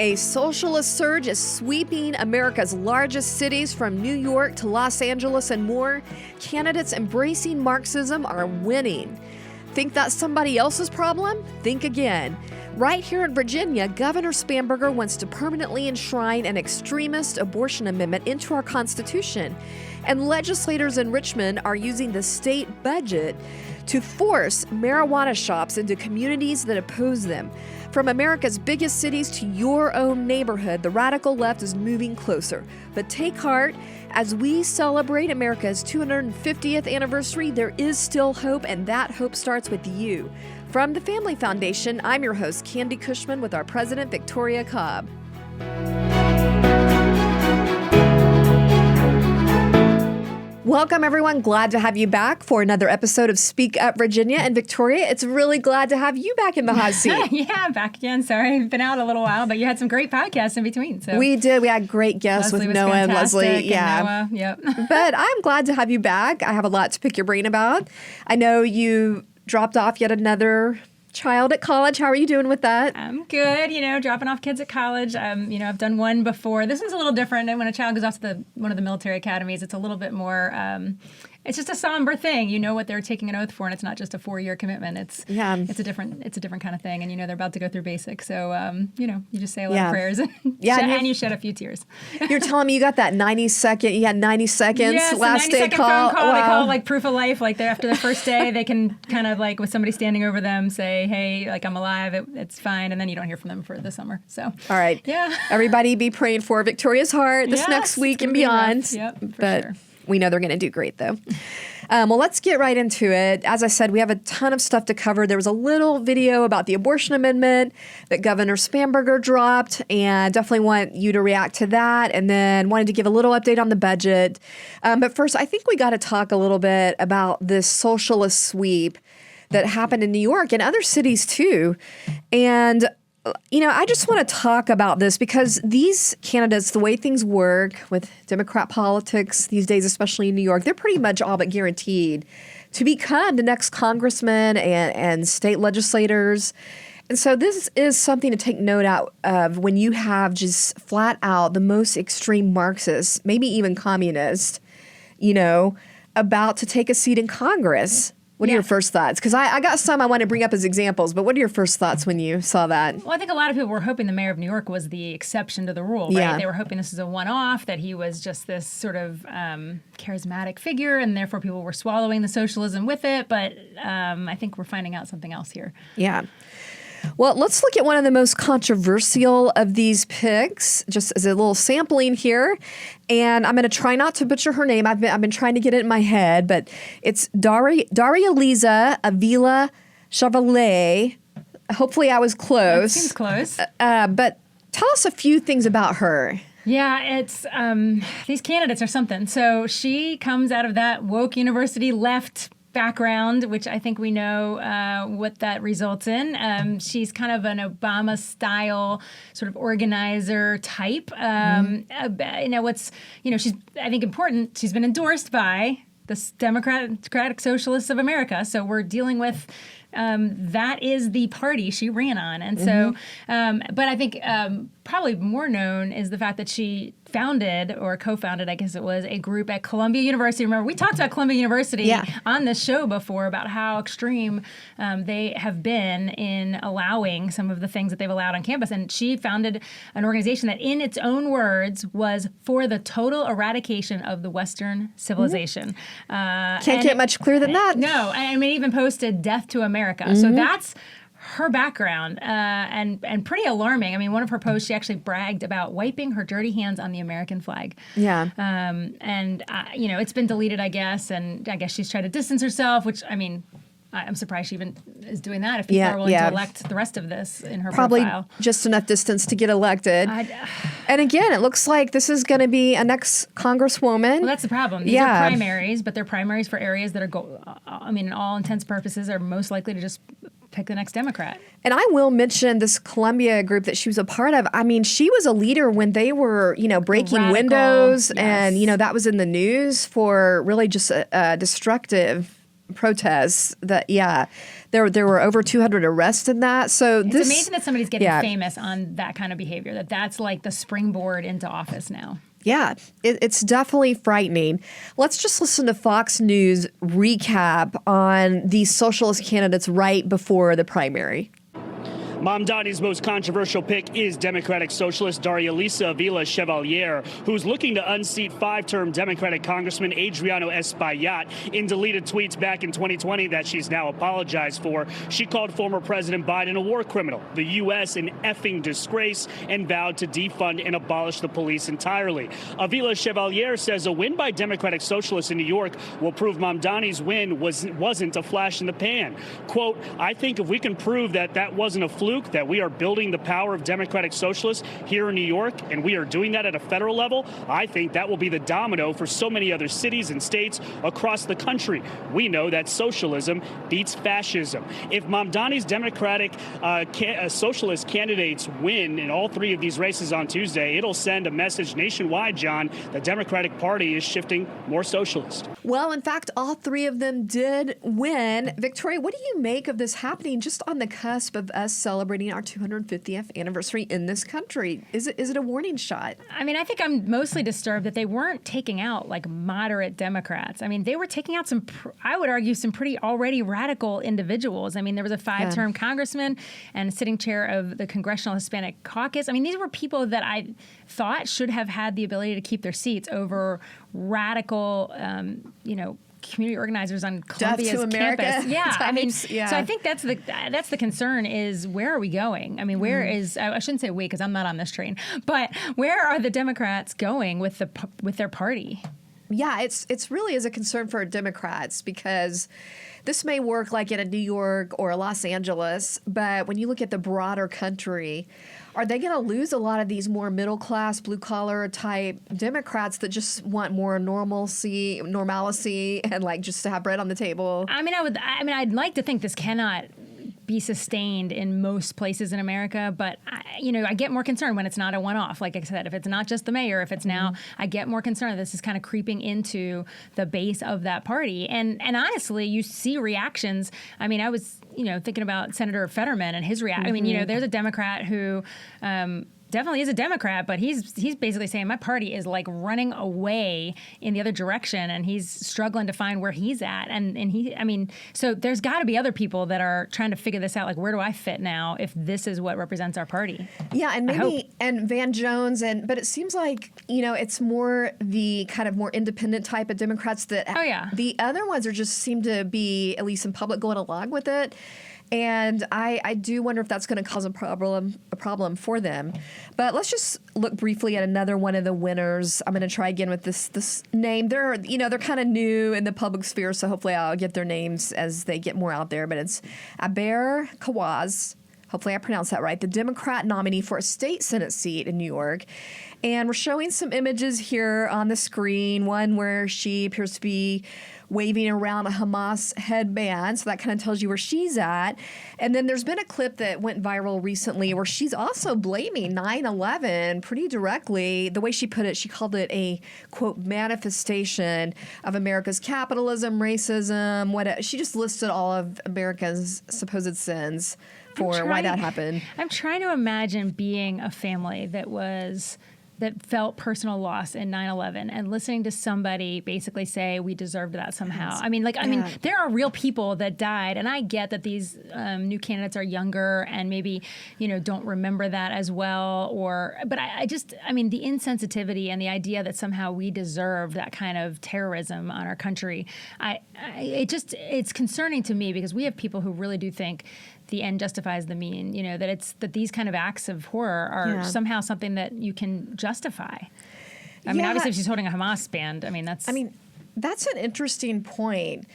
A socialist surge is sweeping America's largest cities from New York to Los Angeles and more. Candidates embracing Marxism are winning. Think that's somebody else's problem? Think again. Right here in Virginia, Governor Spanberger wants to permanently enshrine an extremist abortion amendment into our Constitution. And legislators in Richmond are using the state budget to force marijuana shops into communities that oppose them. From America's biggest cities to your own neighborhood, the radical left is moving closer. But take heart, as we celebrate America's 250th anniversary, there is still hope, and that hope starts with you. From the Family Foundation, I'm your host, Candi Cushman, with our president, Victoria Cobb. Welcome, everyone. Glad to have you back for another episode of Speak Up Virginia. And Victoria, it's really glad to have you back in the hot seat. Yeah, back again. Sorry, I've been out a little while, but you had some great podcasts in between. So we did. We had great guests Leslie with Noah and Leslie. Yeah. And Noah. Yep. But I'm glad to have you back. I have a lot to pick your brain about. I know you dropped off yet another child at college. How are you doing with that? I'm good. Dropping off kids at college. I've done one before. This one's a little different. And when a child goes off to one of the military academies, it's a little bit more. It's just a somber thing. You know what they're taking an oath for, and it's not just a 4-year commitment. It's a different kind of thing. And they're about to go through basic. So you just say a lot of prayers and you shed a few tears. You're telling me you got that 90 second. You had 90 seconds last day call. Phone call. Wow. They call like proof of life. Like after the first day, they can kind of like with somebody standing over them say, "Hey, like I'm alive. It's fine." And then you don't hear from them for the summer. So all right, everybody be praying for Victoria's heart this next week and beyond. Yep, but sure. We know they're going to do great, though. Well, let's get right into it. As I said, we have a ton of stuff to cover. There was a little video about the abortion amendment that Governor Spanberger dropped, and definitely want you to react to that. And then wanted to give a little update on the budget. But first, I think we got to talk a little bit about this socialist sweep that happened in New York and other cities, too. And I just want to talk about this because these candidates, the way things work with Democrat politics these days, especially in New York, they're pretty much all but guaranteed to become the next congressmen and state legislators. And so this is something to take note out of when you have just flat out the most extreme Marxists, maybe even communists, about to take a seat in Congress. What are your first thoughts? Because I got some I want to bring up as examples, but what are your first thoughts when you saw that? Well, I think a lot of people were hoping the mayor of New York was the exception to the rule, right? Yeah. They were hoping this was a one-off, that he was just this sort of charismatic figure, and therefore people were swallowing the socialism with it. But I think we're finding out something else here. Yeah. Well, let's look at one of the most controversial of these picks, just as a little sampling here. And I'm going to try not to butcher her name. I've been trying to get it in my head, but it's Daria Liza Avila Chevalier. Hopefully I was close. That seems close. But tell us a few things about her. Yeah, it's these candidates are something. So she comes out of that woke university left background, which I think we know what that results in. She's kind of an Obama-style sort of organizer type. She's, I think, important. She's been endorsed by the Democratic Socialists of America. So we're dealing with that is the party she ran on. And so, but I think probably more known is the fact that she founded or co-founded, I guess it was, a group at Columbia University. Remember, we talked about Columbia University on this show before about how extreme they have been in allowing some of the things that they've allowed on campus. And she founded an organization that, in its own words, was for the total eradication of the Western civilization. Can't get much clearer than that. No, I mean, even posted "Death to America." So that's her background, and pretty alarming. I mean, one of her posts, she actually bragged about wiping her dirty hands on the American flag. Yeah. It's been deleted, I guess, and I guess she's tried to distance herself, which, I mean, I'm surprised she even is doing that if people are willing to elect the rest of this in her Probably profile. Just enough distance to get elected. And again, it looks like this is going to be a next congresswoman. Well, that's the problem. These are primaries, but they're primaries for areas that are, in all intents and purposes, are most likely to just pick the next Democrat. And I will mention this Columbia group that she was a part of. I mean, she was a leader when they were, breaking Radical, windows. yes. And, that was in the news for really just destructive protests. There were over 200 arrests in that. So it's amazing that somebody's getting famous on that kind of behavior. That's like the springboard into office now. Yeah, it's definitely frightening. Let's just listen to Fox News recap on these socialist candidates right before the primary. Mamdani's most controversial pick is Democratic Socialist Daria-Lisa Avila Chevalier, who's looking to unseat five-term Democratic Congressman Adriano Espaillat in deleted tweets back in 2020 that she's now apologized for. She called former President Biden a war criminal, the U.S. an effing disgrace, and vowed to defund and abolish the police entirely. Avila Chevalier says a win by Democratic Socialists in New York will prove Mamdani's win wasn't a flash in the pan. Quote, I think if we can prove that wasn't a fluke, that we are building the power of Democratic Socialists here in New York, and we are doing that at a federal level, I think that will be the domino for so many other cities and states across the country. We know that socialism beats fascism. If Mamdani's Democratic Socialist candidates win in all three of these races on Tuesday, it'll send a message nationwide, John, the Democratic Party is shifting more socialist. Well, in fact, all three of them did win. Victoria, what do you make of this happening just on the cusp of us celebrating our 250th anniversary in this country? Is it a warning shot? I mean, I think I'm mostly disturbed that they weren't taking out like moderate Democrats. I mean, they were taking out I would argue, some pretty already radical individuals. I mean, there was a five-term congressman and sitting chair of the Congressional Hispanic Caucus. I mean, these were people that I thought should have had the ability to keep their seats over radical, community organizers on Columbia's campus. Yeah, I mean, so I think that's the concern is where are we going? I mean, where is I shouldn't say we because I'm not on this train, but where are the Democrats going with their party? Yeah, it's really is a concern for Democrats because this may work like in a New York or a Los Angeles, but when you look at the broader country, are they going to lose a lot of these more middle-class, blue-collar type Democrats that just want more normalcy, and like just to have bread on the table? I'd like to think this cannot be sustained in most places in America, but I get more concerned when it's not a one-off. Like I said, if it's not just the mayor, if it's now, I get more concerned. This is kind of creeping into the base of that party, and honestly, you see reactions. I mean, I was thinking about Senator Fetterman and his reaction. I mean, there's a Democrat who definitely is a Democrat, but he's basically saying my party is like running away in the other direction, and he's struggling to find where he's at. So there's got to be other people that are trying to figure this out. Like, where do I fit now if this is what represents our party? Yeah, and maybe and Van Jones, but it seems like it's more the kind of more independent type of Democrats that. Oh yeah. The other ones seem to be at least in public going along with it. And I do wonder if that's going to cause a problem for them. But let's just look briefly at another one of the winners. I'm going to try again with this name. They're kind of new in the public sphere, so hopefully I'll get their names as they get more out there. But it's Aber Kawaz. Hopefully I pronounced that right. The Democrat nominee for a state Senate seat in New York. And we're showing some images here on the screen. One where she appears to be waving around a Hamas headband. So that kind of tells you where she's at. And then there's been a clip that went viral recently where she's also blaming 9/11 pretty directly. The way she put it, she called it a, quote, manifestation of America's capitalism, racism. She just listed all of America's supposed sins for why that happened. I'm trying to imagine being a family that felt personal loss in 9/11 and listening to somebody basically say we deserved that somehow. I mean, there are real people that died, and I get that these new candidates are younger and maybe, don't remember that as well. But the insensitivity and the idea that somehow we deserve that kind of terrorism on our country, it's concerning to me because we have people who really do think the end justifies the mean, that these kind of acts of horror are somehow something that you can justify. I mean, obviously if she's holding a Hamas band, that's an interesting point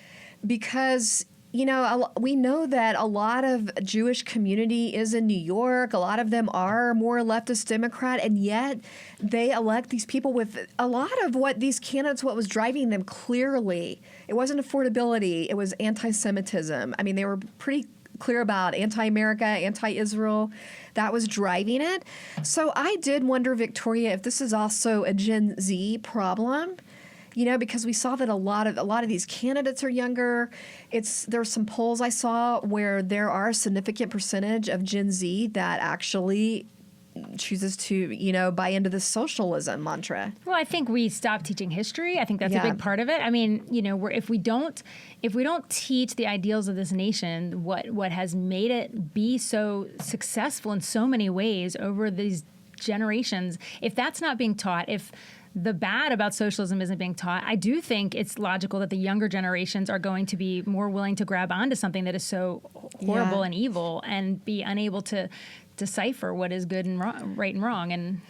because, we know that a lot of Jewish community is in New York. A lot of them are more leftist Democrat, and yet they elect these people with a lot of what was driving them clearly. It wasn't affordability. It was anti-Semitism. I mean, they were pretty clear about anti-America, anti-Israel. That was driving it. So I did wonder, Victoria, if this is also a Gen Z problem. because we saw that a lot of these candidates are younger. There's some polls I saw where there are a significant percentage of Gen Z that actually chooses to, buy into the socialism mantra. Well, I think we stopped teaching history. I think that's a big part of it. I mean, if we don't teach the ideals of this nation, what has made it be so successful in so many ways over these generations, if that's not being taught, if the bad about socialism isn't being taught, I do think it's logical that the younger generations are going to be more willing to grab onto something that is so horrible and evil and be unable to decipher what is good and wrong, right and wrong. And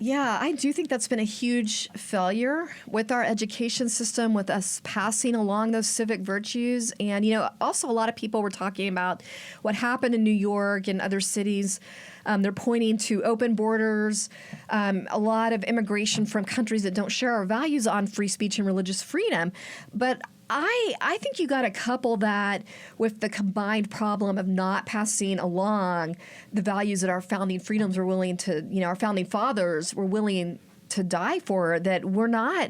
I do think that's been a huge failure with our education system, with us passing along those civic virtues. And, also a lot of people were talking about what happened in New York and other cities. They're pointing to open borders, a lot of immigration from countries that don't share our values on free speech and religious freedom. But I think you got to couple that with the combined problem of not passing along the values that our founding freedoms were willing to, our founding fathers were willing to die for, that we're not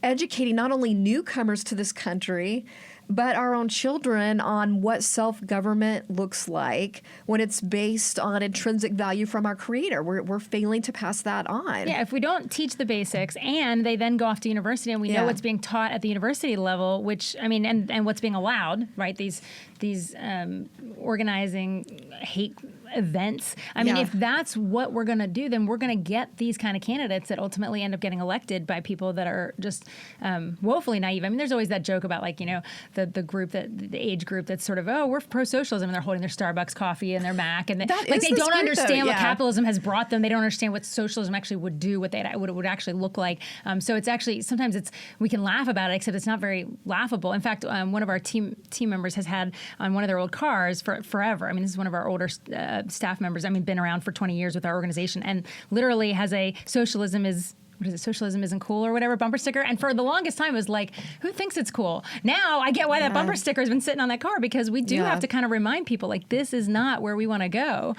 educating not only newcomers to this country, but our own children on what self-government looks like when it's based on intrinsic value from our creator. We're failing to pass that on. Yeah, if we don't teach the basics and they then go off to university and we know what's being taught at the university level, which, and what's being allowed, right? These organizing hate events. If that's what we're going to do, then we're going to get these kind of candidates that ultimately end up getting elected by people that are just woefully naive. There's always that joke about the age group that's sort of, we're pro-socialism, and they're holding their Starbucks coffee and their Mac, and they don't understand what capitalism has brought them. They don't understand what socialism actually would do, what it would actually look like. So it's actually, sometimes we can laugh about it, except it's not very laughable. In fact, one of our team members has had on one of their old cars for forever. This is one of our older staff members. Been around for 20 years with our organization, and literally has a socialism isn't cool or whatever bumper sticker. And for the longest time, it was like, who thinks it's cool? Now I get why that bumper sticker has been sitting on that car, because we do have to kind of remind people, this is not where we want to go.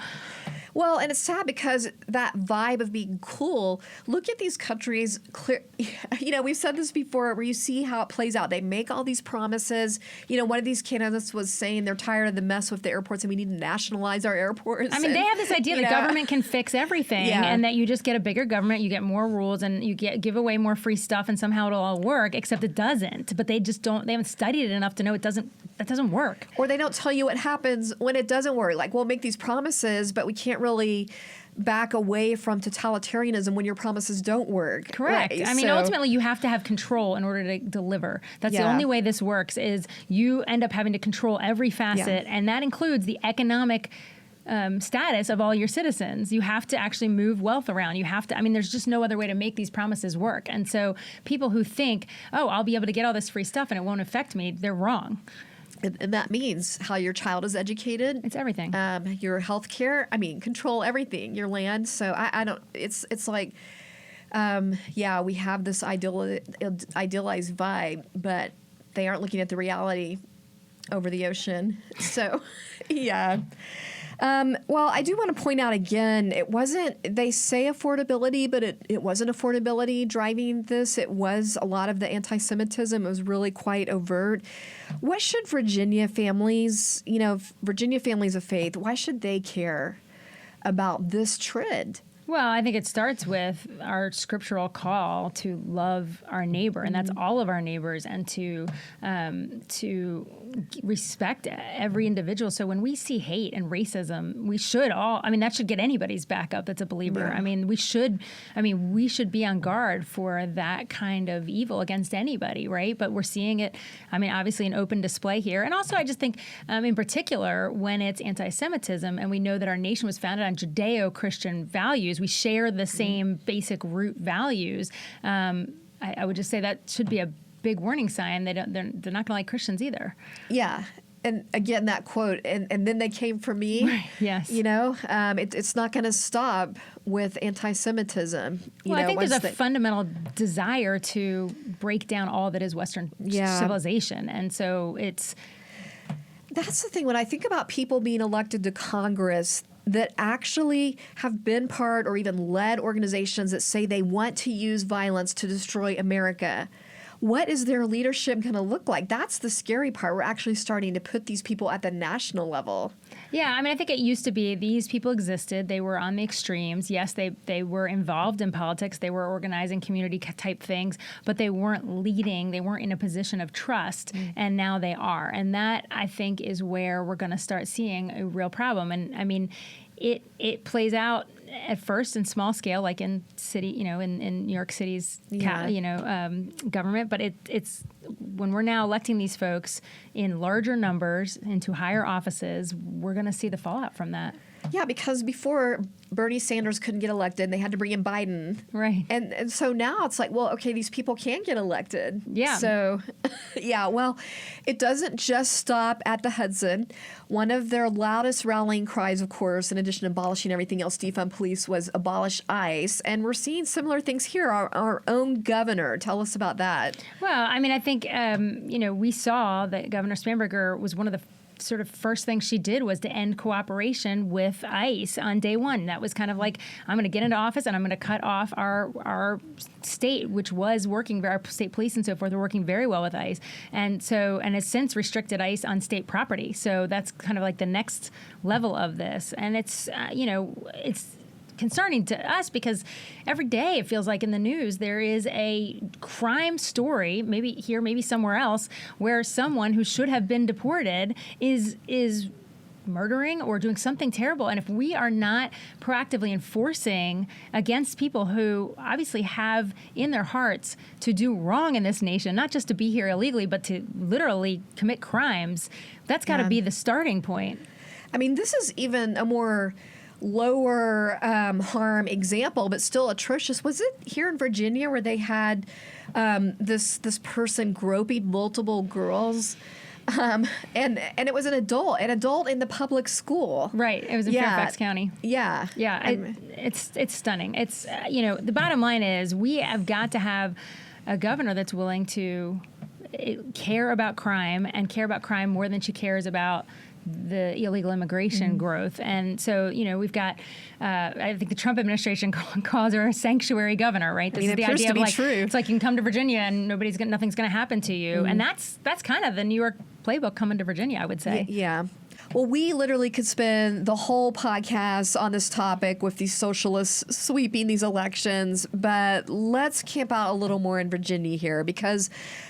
Well, and it's sad because that vibe of being cool, look at these countries, we've said this before, where you see how it plays out. They make all these promises. One of these candidates was saying they're tired of the mess with the airports and we need to nationalize our airports. They have this idea that government can fix everything and that you just get a bigger government, you get more rules, and you give away more free stuff, and somehow it'll all work, except it doesn't. But they haven't studied it enough to know that doesn't work. Or they don't tell you what happens when it doesn't work. We'll make these promises, but we can't really back away from totalitarianism when your promises don't work. Correct. Right? Ultimately, you have to have control in order to deliver. That's the only way this works, is you end up having to control every facet, and that includes the economic status of all your citizens. You have to actually move wealth around. You have to, there's just no other way to make these promises work. And so people who think, I'll be able to get all this free stuff and it won't affect me, they're wrong. And that means how your child is educated. It's everything. Your health care. Control everything. Your land. So I don't. It's like, we have this idealized vibe, but they aren't looking at the reality over the ocean. So, yeah. Well, I do want to point out again, they say affordability, but it wasn't affordability driving this. It was a lot of the anti-Semitism. It was really quite overt. What should Virginia families of faith, why should they care about this trend? Well, I think it starts with our scriptural call to love our neighbor, and that's all of our neighbors, and to respect every individual. So when we see hate and racism, we should all, that should get anybody's back up that's a believer. Yeah. We should be on guard for that kind of evil against anybody, right? But we're seeing it, obviously, in open display here. And also, I just think, in particular, when it's anti-Semitism, and we know that our nation was founded on Judeo-Christian values, we share the same basic root values. I would just say that should be a big warning sign. They're not going to like Christians either. Yeah. And again, that quote, and then they came for me. Right. Yes. It's not going to stop with anti-Semitism. I think there's a fundamental desire to break down all that is Western civilization. And so that's the thing. When I think about people being elected to Congress that actually have been part or even led organizations that say they want to use violence to destroy America, what is their leadership going to look like? That's the scary part. We're actually starting to put these people at the national level. Yeah, I mean, I think it used to be these people existed. They were on the extremes. Yes, they were involved in politics. They were organizing community type things, but they weren't leading. They weren't in a position of trust, and now they are. And that, I think, is where we're going to start seeing a real problem. And I mean, it plays out at first in small scale, like in city, in New York City's, government. But it's when we're now electing these folks in larger numbers into higher offices, we're going to see the fallout from that. Yeah, because before Bernie Sanders couldn't get elected, they had to bring in Biden. Right. And so now it's like, well, okay, these people can get elected. Yeah. So, yeah, well, it doesn't just stop at the Hudson. One of their loudest rallying cries, of course, in addition to abolishing everything else, defund police, was abolish ICE. And we're seeing similar things here. Our own governor. Tell us about that. Well, I mean, I think, we saw that Governor Spanberger was one of the sort of first thing she did was to end cooperation with ICE on day one. That was kind of like, I'm going to get into office and I'm going to cut off our state, which was working, our state police and so forth were working very well with ICE. And has since restricted ICE on state property. So that's kind of like the next level of this. And it's, it's concerning to us because every day it feels like in the news there is a crime story, maybe here, maybe somewhere else, where someone who should have been deported is murdering or doing something terrible. And if we are not proactively enforcing against people who obviously have in their hearts to do wrong in this nation, not just to be here illegally, but to literally commit crimes, that's got to be the starting point. I mean, this is even a more lower harm example, but still atrocious. Was it here in Virginia where they had this person groping multiple girls? And it was an adult in the public school. Right. It was in Fairfax County. Yeah. Yeah. It's stunning. It's, the bottom line is we have got to have a governor that's willing to care about crime and care about crime more than she cares about the illegal immigration growth. And so, we've got, I think the Trump administration calls her a sanctuary governor, right? This is the idea of true. It's like you can come to Virginia and nothing's going to happen to you. And that's kind of the New York playbook coming to Virginia, I would say. Yeah. Well, we literally could spend the whole podcast on this topic with these socialists sweeping these elections, but let's camp out a little more in Virginia here because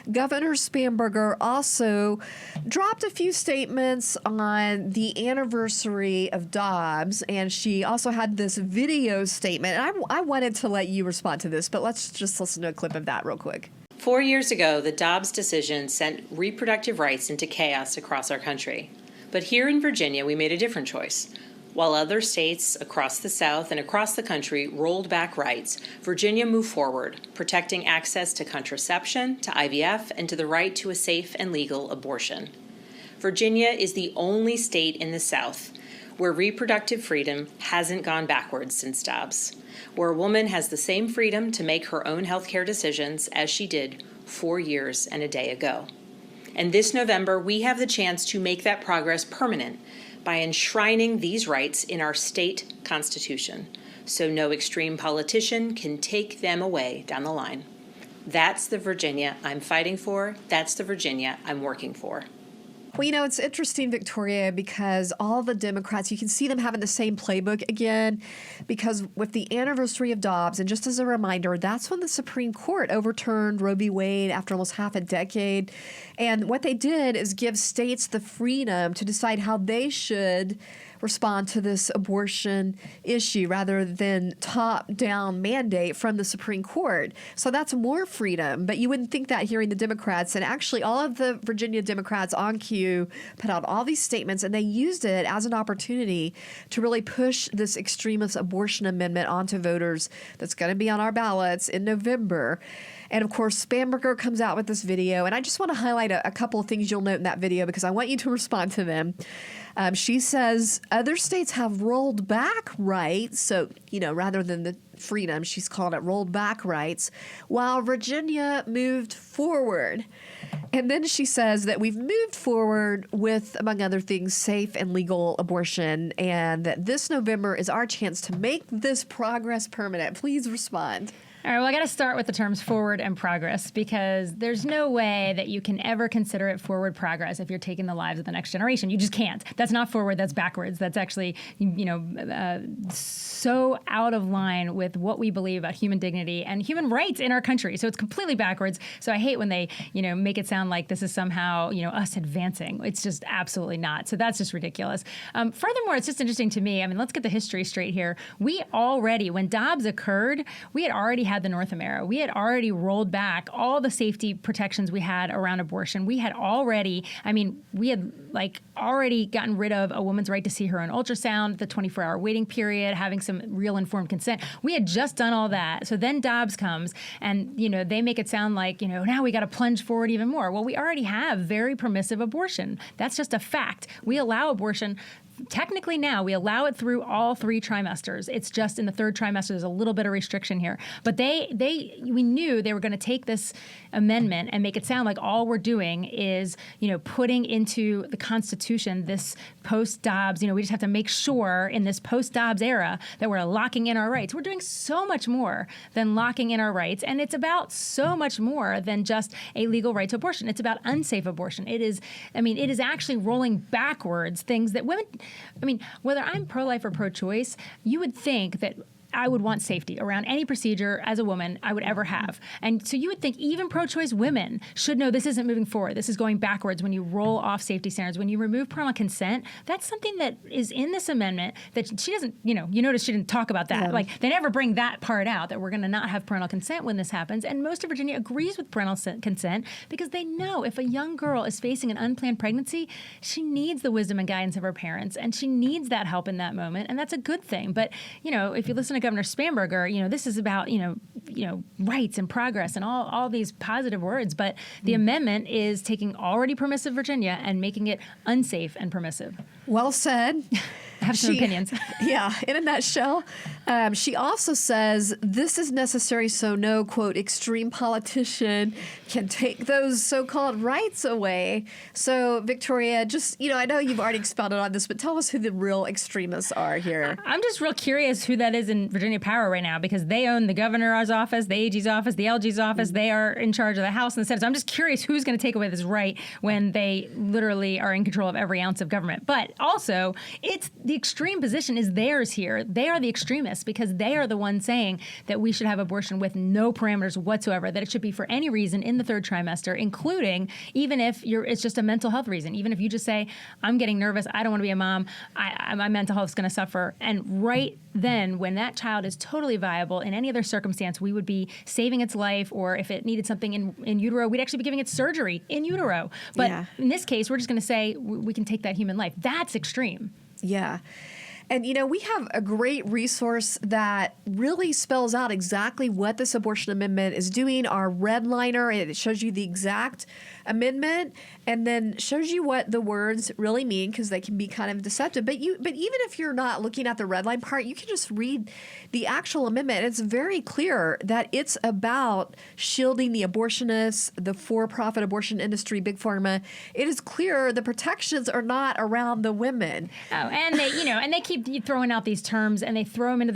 Governor Spanberger also dropped a few statements on the anniversary of Dobbs, and she also had this video statement. And I wanted to let you respond to this, but let's just listen to a clip of that real quick. 4 years ago, the Dobbs decision sent reproductive rights into chaos across our country. But here in Virginia, we made a different choice. While other states across the South and across the country rolled back rights, Virginia moved forward, protecting access to contraception, to IVF, and to the right to a safe and legal abortion. Virginia is the only state in the South where reproductive freedom hasn't gone backwards since Dobbs, where a woman has the same freedom to make her own health care decisions as she did 4 years and a day ago. And this November, we have the chance to make that progress permanent by enshrining these rights in our state constitution, so no extreme politician can take them away down the line. That's the Virginia I'm fighting for. That's the Virginia I'm working for. Well, it's interesting, Victoria, because all the Democrats, you can see them having the same playbook again, because with the anniversary of Dobbs, and just as a reminder, that's when the Supreme Court overturned Roe v. Wade after almost half a decade. And what they did is give states the freedom to decide how they should respond to this abortion issue rather than top-down mandate from the Supreme Court. So that's more freedom, but you wouldn't think that hearing the Democrats. And actually all of the Virginia Democrats on cue put out all these statements, and they used it as an opportunity to really push this extremist abortion amendment onto voters that's going to be on our ballots in November. And of course, Spanberger comes out with this video, and I just want to highlight a couple of things you'll note in that video because I want you to respond to them. She says other states have rolled back rights, so, rather than the freedom, she's called it rolled back rights, while Virginia moved forward. And then she says that we've moved forward with, among other things, safe and legal abortion, and that this November is our chance to make this progress permanent. Please respond. All right, well, I got to start with the terms forward and progress, because there's no way that you can ever consider it forward progress if you're taking the lives of the next generation. You just can't. That's not forward, that's backwards. That's actually, so out of line with what we believe about human dignity and human rights in our country. So it's completely backwards. So I hate when they, make it sound like this is somehow, us advancing. It's just absolutely not. So that's just ridiculous. Furthermore, it's just interesting to me. I mean, let's get the history straight here. We already, when Dobbs occurred, we had already had the Northam era. We had already rolled back all the safety protections we had around abortion. We had already, already gotten rid of a woman's right to see her own ultrasound, the 24-hour waiting period, having some real informed consent. We had just done all that. So then Dobbs comes and, they make it sound like, now we got to plunge forward even more. Well, we already have very permissive abortion. That's just a fact. We allow abortion. Technically now, we allow it through all 3 trimesters. It's just in the 3rd trimester, there's a little bit of restriction here. But we knew they were going to take this amendment and make it sound like all we're doing is, putting into the Constitution this post-Dobbs, we just have to make sure in this post-Dobbs era that we're locking in our rights. We're doing so much more than locking in our rights, and it's about so much more than just a legal right to abortion. It's about unsafe abortion. It is actually rolling backwards things that women, whether I'm pro-life or pro-choice, you would think that I would want safety around any procedure as a woman I would ever have. And so you would think even pro-choice women should know this isn't moving forward. This is going backwards when you roll off safety standards. When you remove parental consent, that's something that is in this amendment that she doesn't, you notice she didn't talk about that. Yeah. Like, they never bring that part out, that we're going to not have parental consent when this happens. And most of Virginia agrees with parental consent because they know if a young girl is facing an unplanned pregnancy, she needs the wisdom and guidance of her parents, and she needs that help in that moment. And that's a good thing. But, if you listen to Governor Spanberger, this is about, rights and progress and all these positive words. But the amendment is taking already permissive Virginia and making it unsafe and permissive. Well said. I have some opinions. Yeah, in a nutshell. She also says this is necessary so no, quote, extreme politician can take those so-called rights away. So, Victoria, just, I know you've already expounded on this, but tell us who the real extremists are here. I'm just real curious who that is in Virginia Power right now, because they own the governor's office, the AG's office, the LG's office. They are in charge of the House and the Senate. So I'm just curious who's going to take away this right when they literally are in control of every ounce of government. But also, it's the extreme position is theirs here. They are the extremists because they are the ones saying that we should have abortion with no parameters whatsoever, that it should be for any reason in the 3rd trimester, including even if it's just a mental health reason. Even if you just say, I'm getting nervous, I don't want to be a mom, my mental health is going to suffer. And right then, when that child is totally viable in any other circumstance, we would be saving its life, or if it needed something in utero, we'd actually be giving it surgery in utero. But in this case, we're just going to say we can take that human life. That's extreme. Yeah. And, we have a great resource that really spells out exactly what this abortion amendment is doing, our redliner. It shows you the exact amendment and then shows you what the words really mean, because they can be kind of deceptive. But even if you're not looking at the red line part, you can just read the actual amendment. It's very clear that it's about shielding the abortionists, the for-profit abortion industry, big pharma. It is clear the protections are not around the women. Oh, and they keep throwing out these terms, and they throw them into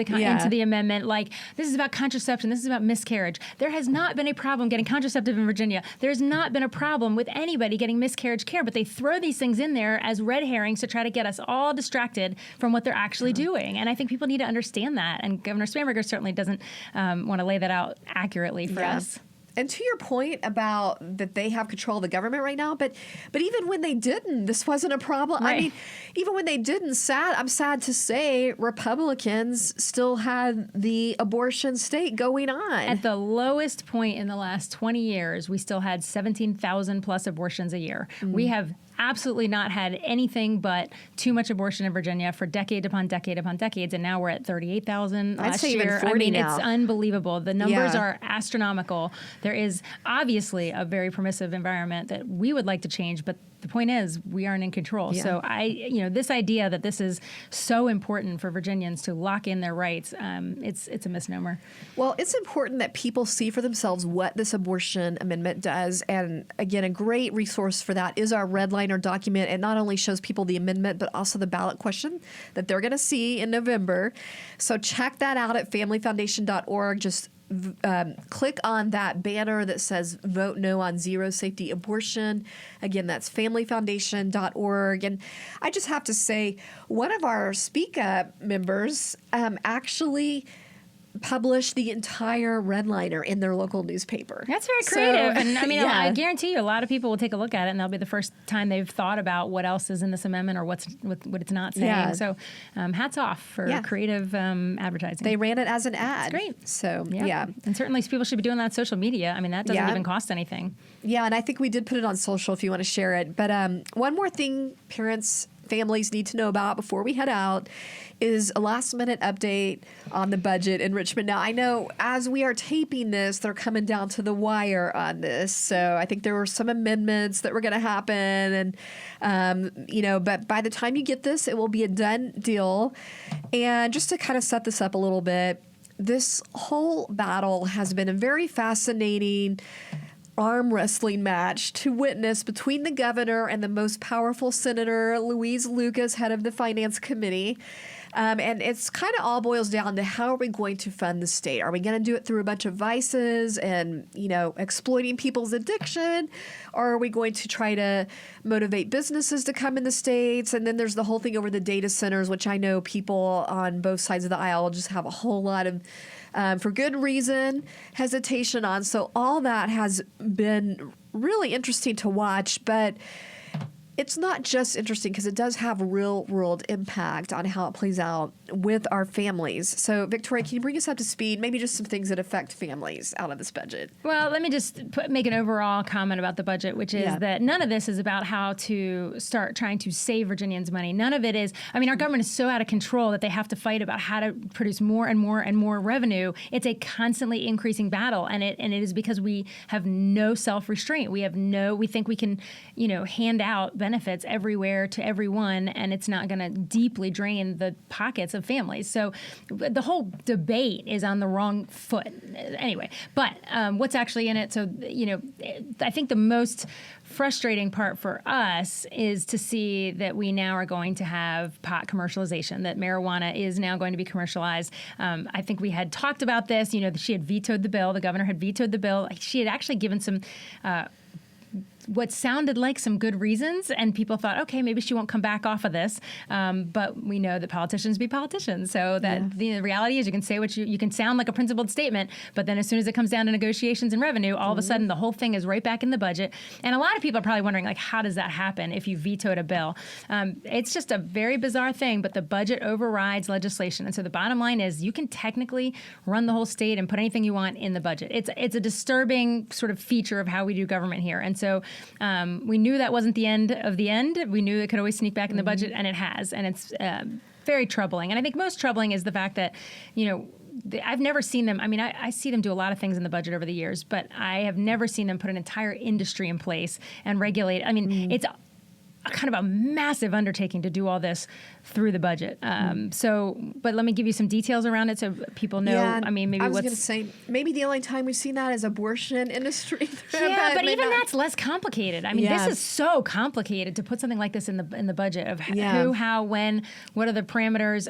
the amendment. Like, this is about contraception. This is about miscarriage. There has not been a problem getting contraceptive in Virginia. There's not been a problem with anybody getting miscarriage care, but they throw these things in there as red herrings to try to get us all distracted from what they're actually doing. And I think people need to understand that. And Governor Spanberger certainly doesn't want to lay that out accurately for us. And to your point about that they have control of the government right now, but even when they didn't, this wasn't a problem. Right. I mean, even when they didn't, I'm sad to say Republicans still had the abortion state going on. At the lowest point in the last 20 years, we still had 17,000 plus abortions a year. We have absolutely not had anything but too much abortion in Virginia for decade upon decade upon decades, and now we're at 38,000 last year. Even 40 now. It's unbelievable. The numbers are astronomical. There is obviously a very permissive environment that we would like to change, but the point is we aren't in control. Yeah. So this idea that this is so important for Virginians to lock in their rights, it's a misnomer. Well, it's important that people see for themselves what this abortion amendment does. And again, a great resource for that is our redliner document. It not only shows people the amendment, but also the ballot question that they're going to see in November. So check that out at familyfoundation.org. Just click on that banner that says vote no on zero safety abortion. Again, that's familyfoundation.org. And I just have to say, one of our Speak Up members actually published the entire redliner in their local newspaper. That's very creative. So, and I mean, yeah. I guarantee you a lot of people will take a look at it and that'll be the first time they've thought about what else is in this amendment or what it's not saying. Yeah. So hats off for creative advertising. They ran it as an ad. That's great. So, yeah. And certainly people should be doing that on social media. I mean, that doesn't even cost anything. Yeah, and I think we did put it on social if you want to share it. But one more thing families need to know about before we head out is a last-minute update on the budget in Richmond. Now, I know as we are taping this, they're coming down to the wire on this. So I think there were some amendments that were going to happen. And, but by the time you get this, it will be a done deal. And just to kind of set this up a little bit, this whole battle has been a very fascinating arm wrestling match to witness between the governor and the most powerful senator, Louise Lucas, head of the Finance Committee. And it's kind of all boils down to how are we going to fund the state? Are we going to do it through a bunch of vices and, exploiting people's addiction? Or are we going to try to motivate businesses to come in the states? And then there's the whole thing over the data centers, which I know people on both sides of the aisle just have a whole lot of, for good reason, hesitation on. So all that has been really interesting to watch, but it's not just interesting because it does have real world impact on how it plays out with our families. So, Victoria, can you bring us up to speed? Maybe just some things that affect families out of this budget. Well, let me just make an overall comment about the budget, which is that none of this is about how to start trying to save Virginians money. None of it is. I mean, our government is so out of control that they have to fight about how to produce more and more and more revenue. It's a constantly increasing battle, and it is because we have no self-restraint. We think we can, hand out benefits everywhere to everyone, and it's not going to deeply drain the pockets of families. So the whole debate is on the wrong foot. Anyway, but what's actually in it? So, I think the most frustrating part for us is to see that we now are going to have pot commercialization, that marijuana is now going to be commercialized. I think we had talked about this. She had vetoed the bill. The governor had vetoed the bill. She had actually given some what sounded like some good reasons, and people thought, okay, maybe she won't come back off of this. But we know that politicians be politicians, so that the reality is you can say what you can sound like a principled statement, but then as soon as it comes down to negotiations and revenue, all of a sudden the whole thing is right back in the budget. And a lot of people are probably wondering, how does that happen if you vetoed a bill? It's just a very bizarre thing, but the budget overrides legislation. And so the bottom line is you can technically run the whole state and put anything you want in the budget. It's a disturbing sort of feature of how we do government here. And so we knew that wasn't the end of the end. We knew it could always sneak back in the budget, and it has. And it's very troubling. And I think most troubling is the fact that, I've never seen them. I mean, I see them do a lot of things in the budget over the years, but I have never seen them put an entire industry in place and regulate. I mean, it's kind of a massive undertaking to do all this through the budget. But let me give you some details around it so people know. Yeah, I mean, maybe I was going to say, maybe the only time we've seen that is abortion industry. Yeah, but even that's less complicated. I mean, this is so complicated to put something like this in the budget of who, how, when, what are the parameters.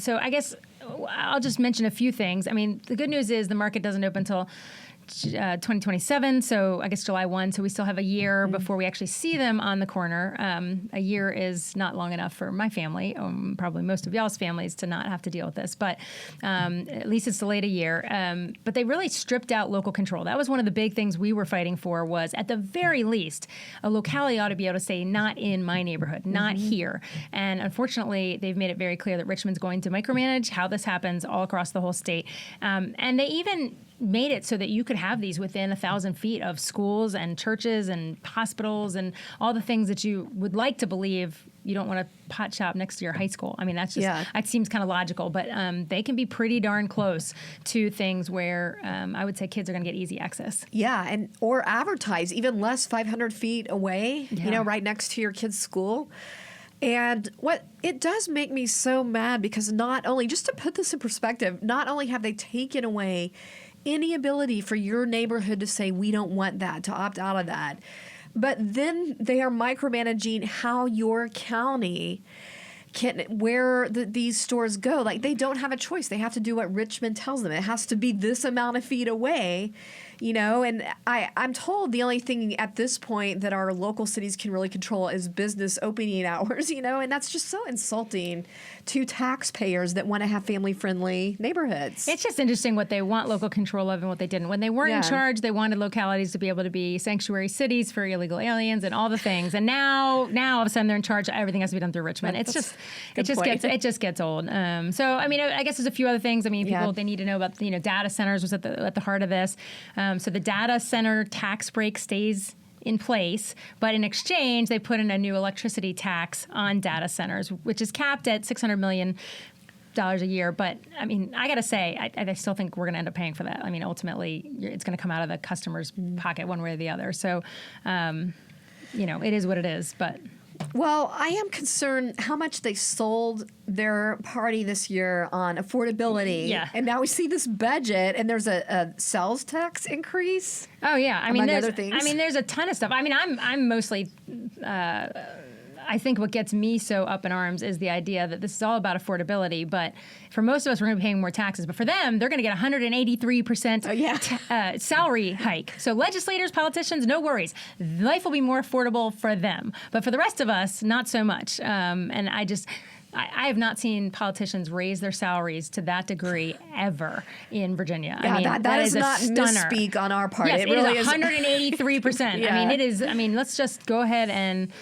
So I guess I'll just mention a few things. I mean, the good news is the market doesn't open until 2027, so I guess July 1, so we still have a year before we actually see them on the corner. A year is not long enough for my family, probably most of y'all's families, to not have to deal with this, but at least it's delayed a year. But they really stripped out local control. That was one of the big things we were fighting for, was at the very least, a locality ought to be able to say, not in my neighborhood, not here. And unfortunately, they've made it very clear that Richmond's going to micromanage how this happens all across the whole state. And they even made it so that you could have these within 1,000 feet of schools and churches and hospitals and all the things that you would like to believe you don't want to pot shop next to your high school. I mean, that's just, that seems kind of logical, but they can be pretty darn close to things where I would say kids are going to get easy access. Yeah, or advertise even less 500 feet away, right next to your kid's school. And what it does make me so mad, because not only, just to put this in perspective, not only have they taken away any ability for your neighborhood to say, we don't want that, to opt out of that, but then they are micromanaging how your county where these stores go. Like, they don't have a choice. They have to do what Richmond tells them. It has to be this amount of feet away, and I'm told the only thing at this point that our local cities can really control is business opening hours, and that's just so insulting to taxpayers that want to have family-friendly neighborhoods. It's just interesting what they want local control of and what they didn't. When they weren't in charge, they wanted localities to be able to be sanctuary cities for illegal aliens and all the things. And now all of a sudden they're in charge. Everything has to be done through Richmond. It just gets old. So I mean, I guess there's a few other things. I mean, people they need to know about. Data centers was at the heart of this. So the data center tax break stays in place, but in exchange, they put in a new electricity tax on data centers, which is capped at $600 million a year. But I mean, I got to say, I still think we're going to end up paying for that. I mean, ultimately, it's going to come out of the customer's pocket one way or the other. So, it is what it is. But well, I am concerned how much they sold their party this year on affordability. Yeah. And now we see this budget, and there's a sales tax increase. Oh, yeah. Among other things. I mean, there's a ton of stuff. I mean, I'm mostly... I think what gets me so up in arms is the idea that this is all about affordability. But for most of us, we're going to be paying more taxes. But for them, they're going to get 183% salary hike. So legislators, politicians, no worries. Life will be more affordable for them. But for the rest of us, not so much. And I have not seen politicians raise their salaries to that degree ever in Virginia. Yeah, I mean, that is not a stunner. misspeak on our part. Yes, it really is 183%. Yeah. I mean, it is. I mean, let's just go ahead and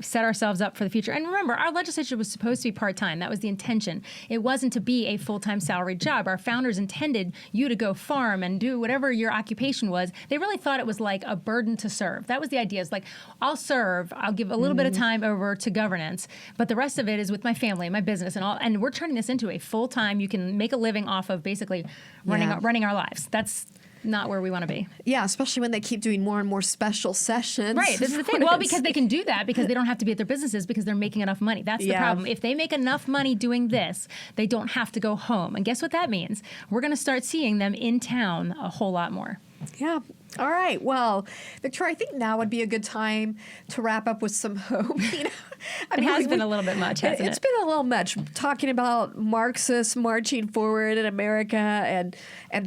set ourselves up for the future. And remember, our legislature was supposed to be part-time. That was the intention. It wasn't to be a full-time salaried job. Our founders intended you to go farm and do whatever your occupation was. They really thought it was like a burden to serve. That was the idea. It's like, I'll serve. I'll give a little bit of time over to governance, but the rest of it is with my family and my business and all. And we're turning this into a full-time. You can make a living off of basically running our lives. That's not where we want to be. Yeah, especially when they keep doing more and more special sessions. Right, this is the thing. Well, because they can do that because they don't have to be at their businesses because they're making enough money. That's the problem. If they make enough money doing this, they don't have to go home. And guess what that means? We're going to start seeing them in town a whole lot more. Yeah. All right. Well, Victoria, I think now would be a good time to wrap up with some hope. It has been a little bit much, hasn't it? It's been a little much talking about Marxists marching forward in America and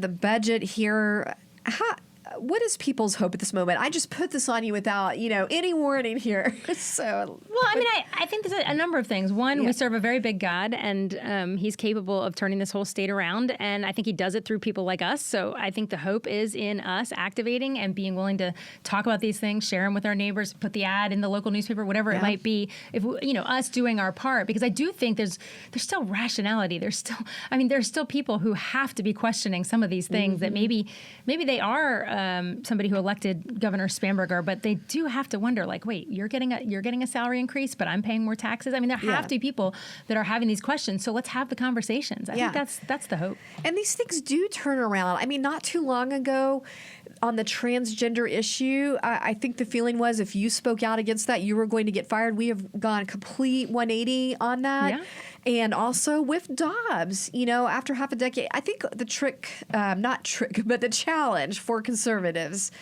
the budget here. What is people's hope at this moment? I just put this on you without, any warning here. So, well, I mean, I think there's a number of things. One, we serve a very big God, and he's capable of turning this whole state around. And I think he does it through people like us. So I think the hope is in us activating and being willing to talk about these things, share them with our neighbors, put the ad in the local newspaper, whatever it might be. If us doing our part, because I do think there's still rationality. There's still people who have to be questioning some of these things that maybe they are. Somebody who elected Governor Spanberger, but they do have to wonder, like, wait, you're getting a salary increase, but I'm paying more taxes. I mean, there have to be people that are having these questions. So let's have the conversations. I think that's the hope. And these things do turn around. I mean, not too long ago on the transgender issue, I think the feeling was if you spoke out against that, you were going to get fired. We have gone complete 180 on that. Yeah. And also with Dobbs, after half a decade, I think the the challenge for conservatives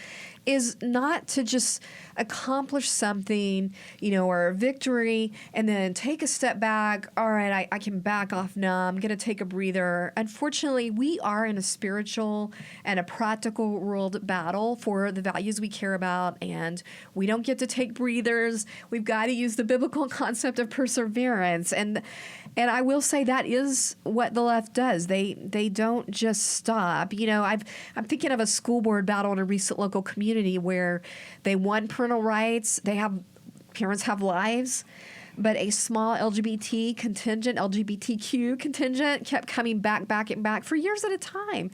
is not to just accomplish something, or a victory, and then take a step back. All right, I can back off now. I'm going to take a breather. Unfortunately, we are in a spiritual and a practical world battle for the values we care about, and we don't get to take breathers. We've got to use the biblical concept of perseverance. And I will say that is what the left does. They don't just stop. I'm thinking of a school board battle in a recent local community where they won parental rights. Parents have lives, but a small LGBTQ contingent kept coming back for years at a time,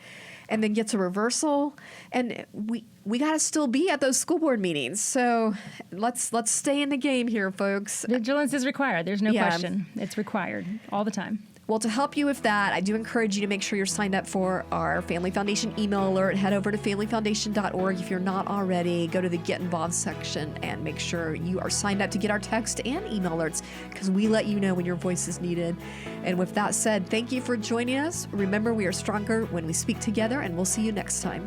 and then gets a reversal. And we got to still be at those school board meetings. So let's stay in the game here, folks. Vigilance is required. There's no question. It's required all the time. Well, to help you with that, I do encourage you to make sure you're signed up for our Family Foundation email alert. Head over to familyfoundation.org. If you're not already, go to the Get Involved section and make sure you are signed up to get our text and email alerts, because we let you know when your voice is needed. And with that said, thank you for joining us. Remember, we are stronger when we speak together, and we'll see you next time.